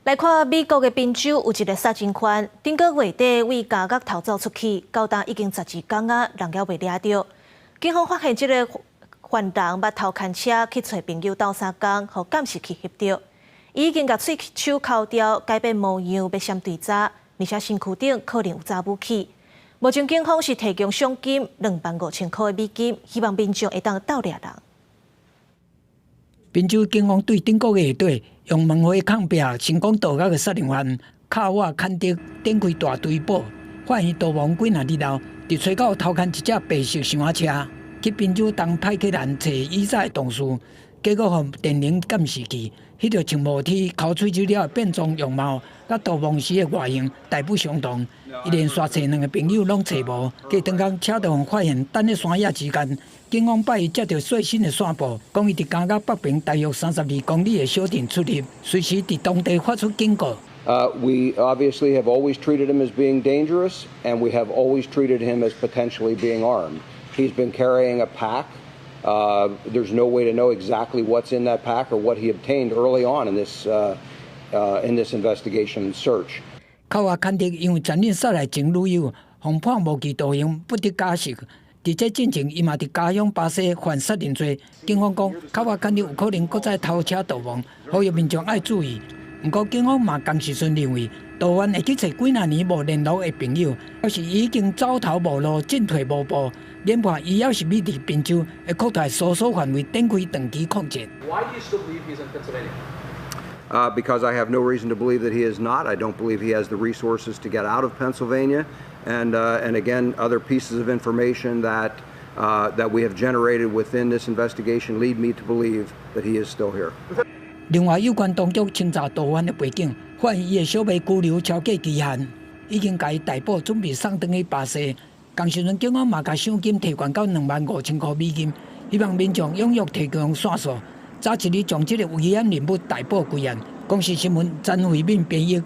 来看美国的宾州有一个杀人犯，顶个月底为家乐逃走出去，到今已经12天啊，人还未抓到。警方发现这个犯人捌偷牵车去找朋友斗相共，互监视器翕到。伊已经甲喙手抠掉，改变模样要闪对查，而且身躯顶可能有查武器。目前警方是提供赏金25000块的美金，希望民众会当斗掠人。宾州警方对顶个月底用门花抗壁成功盗角的杀人犯卡瓦坎德展开大追捕，发现逃亡几若日后，伫吹到偷牵一只白色箱仔车，去宾州东派克兰找已知的同事，结果互电铃监视器迄条穿帽 T、抠喙齿了变装样貌，甲逃亡时的外形大不相同。一连刷找两个朋友拢找无，过当天车道发现等咧山野之间，警方把伊接到最新的线报，讲伊伫家乐北平大约32公里的小镇出入，随时伫当地发出警告。We obviously have always treated him as being dangerous, and we have always treated him as potentially being armed. He's been carrying a pack. There's no way to know exactly what's in that pack or what he obtained early on in this investigation and search. 卡瓦坎德因为前任杀害前女友，被判无期徒刑，不得假释。伫这进程，伊嘛伫家乡巴西犯杀人罪。警方讲，卡瓦坎德有可能搁再偷车逃亡，呼吁民众爱注意。不过，警方嘛同时阵认为，逃犯会去找几若年无联络的朋友，要是已经走投无路、进退无步，研判伊要是要伫宾州会扩大搜索范围，展开长期控制。Why do you still believe he's in Pennsylvania? Because I have no reason to believe that he is not. I don't believe he has the resources to get out of Pennsylvania. And again, other pieces of information that we have generated within this investigation lead me to believe that he is still here. 另外，有关当局清查逃犯的背景，发现伊的小妹居留超过期限，已经甲伊逮捕，准备送回去巴西。同时阵，警方嘛甲赏金提悬到25000块美金，希望民众踊跃提供线索，早一日将这个危险人物逮捕归案。公视新闻詹慧敏编译。